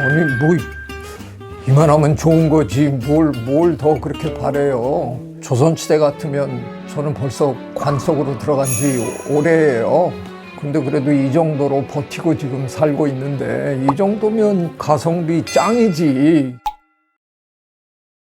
아니 뭐 이만하면 좋은 거지 뭘 더 그렇게 바래요. 조선시대 같으면 저는 벌써 관 속으로 들어간 지 오래예요. 근데 그래도 이 정도로 버티고 지금 살고 있는데 이 정도면 가성비 짱이지.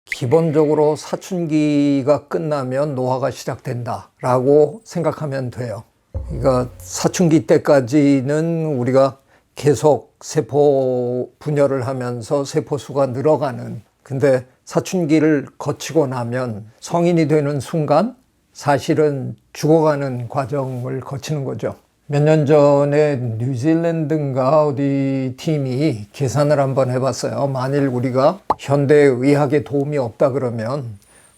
기본적으로 사춘기가 끝나면 노화가 시작된다라고 생각하면 돼요. 그러니까 사춘기 때까지는 우리가 계속 세포 분열을 하면서 세포수가 늘어가는, 근데 사춘기를 거치고 나면 성인이 되는 순간 사실은 죽어가는 과정을 거치는 거죠. 몇 년 전에 뉴질랜드인가 어디 팀이 계산을 한번 해봤어요. 만일 우리가 현대의학에 도움이 없다 그러면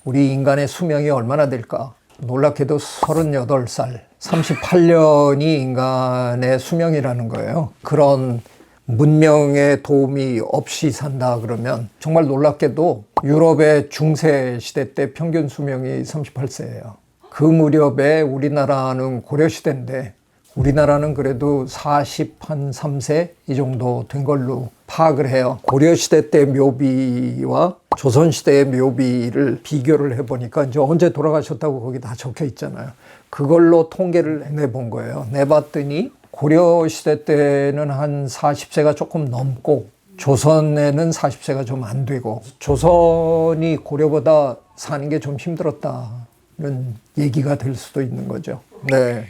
우리 인간의 수명이 얼마나 될까? 놀랍게도 38살, 38년이 인간의 수명이라는 거예요. 그런 문명의 도움이 없이 산다 그러면 정말 놀랍게도 유럽의 중세 시대 때 평균 수명이 38세예요. 그 무렵에 우리나라는 고려시대인데 우리나라는 그래도 43세 이 정도 된 걸로 파악을 해요. 고려시대 때 묘비와 조선시대의 묘비를 비교를 해보니까 이제 언제 돌아가셨다고 거기 다 적혀 있잖아요. 그걸로 통계를 내본 거예요. 내봤더니 고려시대 때는 한 40세가 조금 넘고 조선에는 40세가 좀 안 되고 조선이 고려보다 사는 게 좀 힘들었다는 얘기가 될 수도 있는 거죠. 네,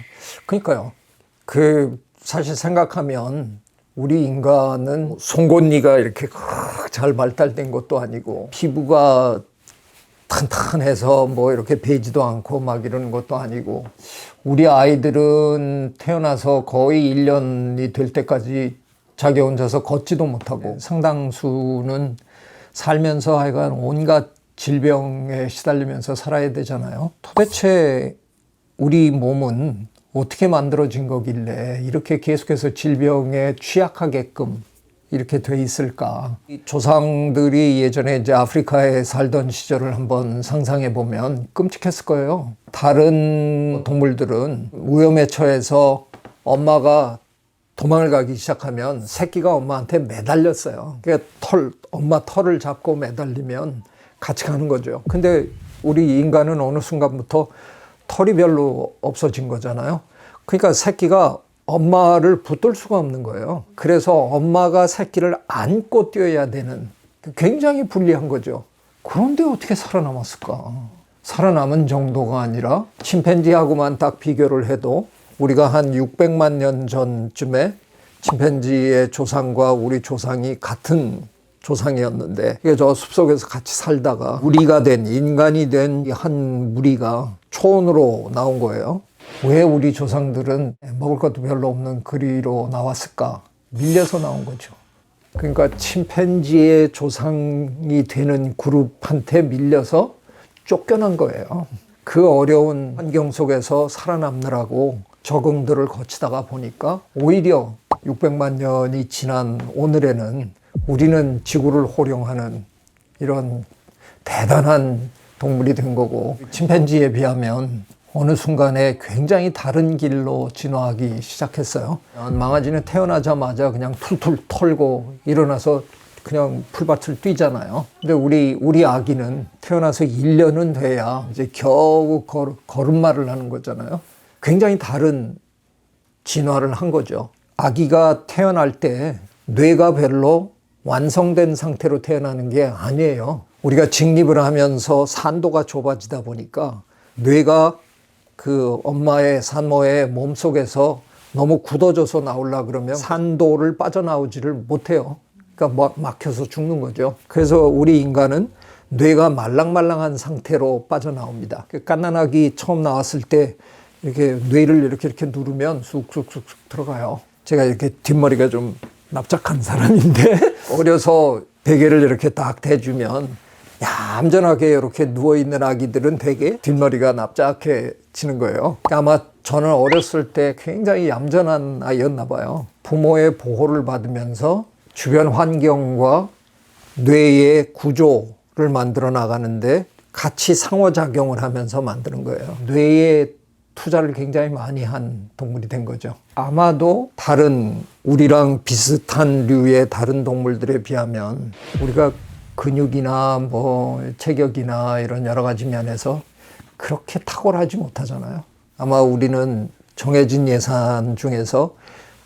그러니까요. 사실 생각하면 우리 인간은 송곳니가 이렇게 잘 발달된 것도 아니고 피부가 탄탄해서 뭐 이렇게 베지도 않고 막 이러는 것도 아니고 우리 아이들은 태어나서 거의 1년이 될 때까지 자기 혼자서 걷지도 못하고 상당수는 살면서 하여간 온갖 질병에 시달리면서 살아야 되잖아요. 도대체 우리 몸은 어떻게 만들어진 거길래 이렇게 계속해서 질병에 취약하게끔 이렇게 돼 있을까? 조상들이 예전에 이제 아프리카에 살던 시절을 한번 상상해 보면 끔찍했을 거예요. 다른 동물들은 위험에 처해서 엄마가 도망을 가기 시작하면 새끼가 엄마한테 매달렸어요. 그러니까 엄마 털을 잡고 매달리면 같이 가는 거죠. 근데 우리 인간은 어느 순간부터 털이 별로 없어진 거잖아요. 그러니까 새끼가 엄마를 붙들 수가 없는 거예요. 그래서 엄마가 새끼를 안고 뛰어야 되는, 굉장히 불리한 거죠. 그런데 어떻게 살아남았을까? 살아남은 정도가 아니라 침팬지하고만 딱 비교를 해도 우리가 한 600만 년 전쯤에 침팬지의 조상과 우리 조상이 같은 조상이었는데 이게 저 숲속에서 같이 살다가 무리가 된, 인간이 된 한 무리가 초원으로 나온 거예요. 왜 우리 조상들은 먹을 것도 별로 없는 그리로 나왔을까? 밀려서 나온 거죠. 그러니까 침팬지의 조상이 되는 그룹한테 밀려서 쫓겨난 거예요. 그 어려운 환경 속에서 살아남느라고 적응들을 거치다가 보니까 오히려 600만 년이 지난 오늘에는 우리는 지구를 호령하는 이런 대단한 동물이 된 거고, 침팬지에 비하면 어느 순간에 굉장히 다른 길로 진화하기 시작했어요. 망아지는 태어나자마자 그냥 툴툴 털고 일어나서 그냥 풀밭을 뛰잖아요. 근데 우리 아기는 태어나서 1년은 돼야 이제 겨우 걸음마를 하는 거잖아요. 굉장히 다른 진화를 한 거죠. 아기가 태어날 때 뇌가 별로 완성된 상태로 태어나는 게 아니에요. 우리가 직립을 하면서 산도가 좁아지다 보니까 뇌가 그 엄마의 산모의 몸속에서 너무 굳어져서 나오려고 그러면 산도를 빠져나오지를 못해요. 그러니까 막혀서 죽는 거죠. 그래서 우리 인간은 뇌가 말랑말랑한 상태로 빠져나옵니다. 갓난아기 처음 나왔을 때 이렇게 뇌를 이렇게 누르면 쑥쑥쑥 들어가요. 제가 이렇게 뒷머리가 좀 납작한 사람인데 어려서 베개를 이렇게 딱 대주면 얌전하게 이렇게 누워있는 아기들은 되게 뒷머리가 납작해지는 거예요. 아마 저는 어렸을 때 굉장히 얌전한 아이였나 봐요. 부모의 보호를 받으면서 주변 환경과 뇌의 구조를 만들어 나가는데 같이 상호작용을 하면서 만드는 거예요. 뇌의 투자를 굉장히 많이 한 동물이 된 거죠. 아마도 다른 우리랑 비슷한 류의 다른 동물들에 비하면 우리가 근육이나 뭐 체격이나 이런 여러 가지 면에서 그렇게 탁월하지 못하잖아요. 아마 우리는 정해진 예산 중에서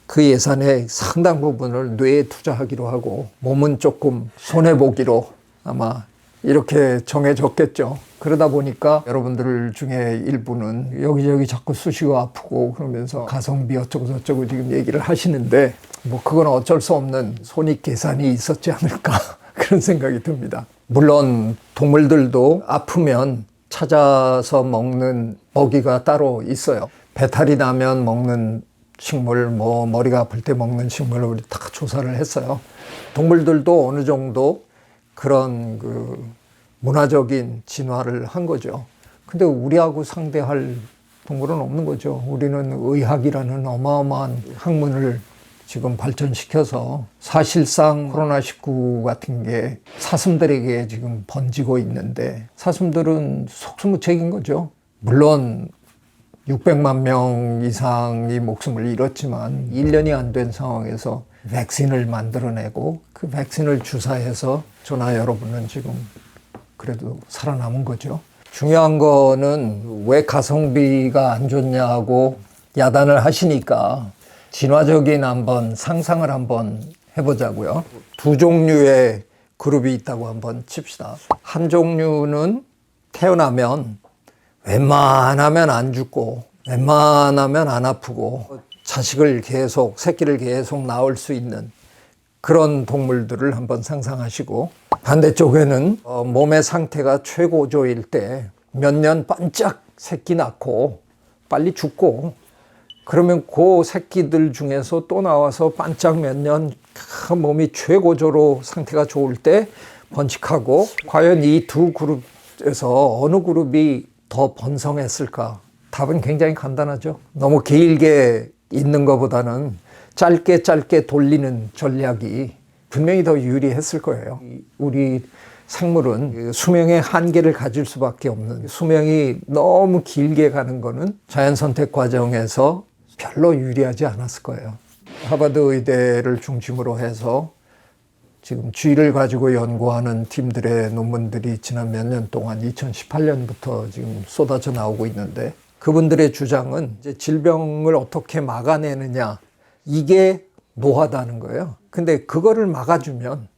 그 예산의 상당 부분을 뇌에 투자하기로 하고 몸은 조금 손해보기로 아마 이렇게 정해졌겠죠. 그러다 보니까 여러분들 중에 일부는 여기저기 자꾸 쑤시고 아프고 그러면서 가성비 어쩌고 저쩌고 지금 얘기를 하시는데 뭐 그건 어쩔 수 없는 손익 계산이 있었지 않을까 그런 생각이 듭니다. 물론 동물들도 아프면 찾아서 먹는 먹이가 따로 있어요. 배탈이 나면 먹는 식물, 뭐 머리가 아플 때 먹는 식물을 우리 다 조사를 했어요. 동물들도 어느 정도 그런 그 문화적인 진화를 한 거죠. 근데 우리하고 상대할 동물은 없는 거죠. 우리는 의학이라는 어마어마한 학문을 지금 발전시켜서 사실상 코로나19 같은 게 사슴들에게 지금 번지고 있는데 사슴들은 속수무책인 거죠. 물론 600만 명 이상이 목숨을 잃었지만 1년이 안 된 상황에서 백신을 만들어내고 그 백신을 주사해서 저나 여러분은 지금 그래도 살아남은 거죠. 중요한 거는 왜 가성비가 안 좋냐고 야단을 하시니까 진화적인 한번 상상을 한번 해보자고요. 두 종류의 그룹이 있다고 한번 칩시다. 한 종류는 태어나면 웬만하면 안 죽고 웬만하면 안 아프고 새끼를 계속 낳을 수 있는 그런 동물들을 한번 상상하시고 반대쪽에는 몸의 상태가 최고조일 때 몇 년 반짝 새끼 낳고 빨리 죽고 그러면 그 새끼들 중에서 또 나와서 반짝 몇 년 몸이 최고조로 상태가 좋을 때 번식하고 과연 이 두 그룹에서 어느 그룹이 더 번성했을까? 답은 굉장히 간단하죠. 너무 길게 있는 것보다는 짧게 돌리는 전략이 분명히 더 유리했을 거예요. 우리 생물은 수명의 한계를 가질 수밖에 없는 수명이 너무 길게 가는 거는 자연 선택 과정에서 별로 유리하지 않았을 거예요. 하버드 의대를 중심으로 해서 지금 쥐를 가지고 연구하는 팀들의 논문들이 지난 몇 년 동안 2018년부터 지금 쏟아져 나오고 있는데 그분들의 주장은 이제 질병을 어떻게 막아내느냐 이게 노하다는 거예요. 근데 그거를 막아주면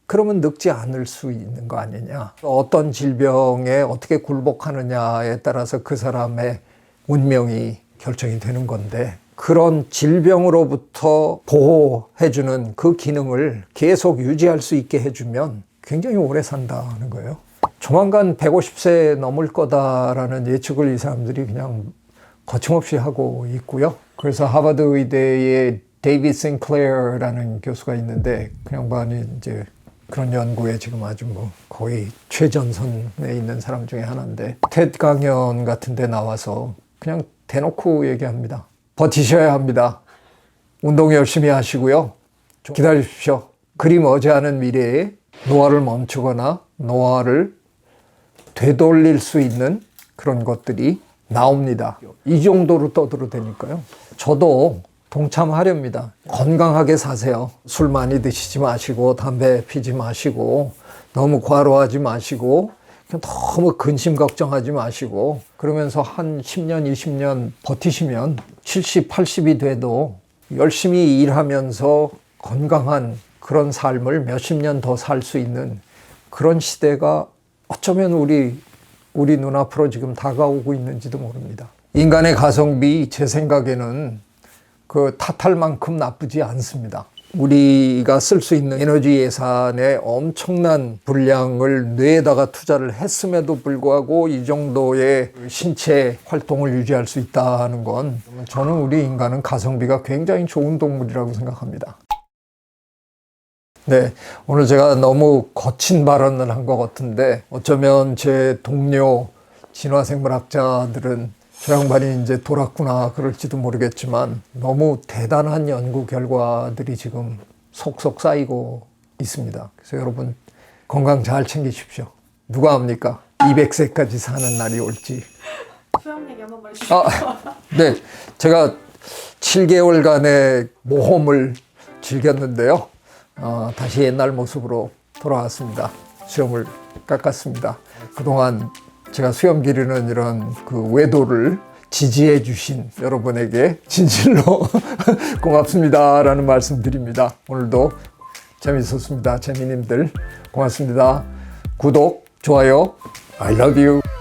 그러면 늙지 않을 수 있는 거 아니냐. 어떤 질병에 어떻게 굴복하느냐에 따라서 그 사람의 운명이 결정이 되는 건데 그런 질병으로부터 보호해주는 그 기능을 계속 유지할 수 있게 해주면 굉장히 오래 산다는 거예요. 조만간 150세 넘을 거다라는 예측을 이 사람들이 그냥 거침없이 하고 있고요. 그래서 하버드 의대의 데이비드 싱클레어라는 교수가 있는데 그 양반이 이제 그런 연구에 지금 아주 뭐 거의 최전선에 있는 사람 중에 하나인데 테드 강연 같은 데 나와서 그냥 대놓고 얘기합니다. 버티셔야 합니다. 운동 열심히 하시고요. 기다리십시오. 그리 머지않은 미래에 노화를 멈추거나 노화를 되돌릴 수 있는 그런 것들이 나옵니다. 이 정도로 떠들어대니까요. 저도 동참하렵니다. 건강하게 사세요. 술 많이 드시지 마시고 담배 피지 마시고 너무 과로하지 마시고 너무 근심 걱정하지 마시고 그러면서 한 10년, 20년 버티시면 70, 80이 돼도 열심히 일하면서 건강한 그런 삶을 몇십 년 더 살 수 있는 그런 시대가 어쩌면 우리 눈앞으로 지금 다가오고 있는지도 모릅니다. 인간의 가성비 제 생각에는 그 탓할 만큼 나쁘지 않습니다. 우리가 쓸 수 있는 에너지 예산의 엄청난 분량을 뇌에다가 투자를 했음에도 불구하고 이 정도의 신체 활동을 유지할 수 있다는 건 저는 우리 인간은 가성비가 굉장히 좋은 동물이라고 생각합니다. 네, 오늘 제가 너무 거친 발언을 한 것 같은데 어쩌면 제 동료 진화생물학자들은 저 양반이 이제 돌았구나 그럴지도 모르겠지만 너무 대단한 연구 결과들이 지금 속속 쌓이고 있습니다. 그래서 여러분 건강 잘 챙기십시오. 누가 압니까? 200세까지 사는 날이 올지. 수영 얘기 한번 해주세요. 네. 제가 7개월간의 모험을 즐겼는데요. 다시 옛날 모습으로 돌아왔습니다. 수염을 깎았습니다. 그동안 제가 수염 기르는 이런 그 외도를 지지해 주신 여러분에게 진실로 고맙습니다라는 말씀 드립니다. 오늘도 재밌었습니다. 재미님들 고맙습니다. 구독, 좋아요, I love you.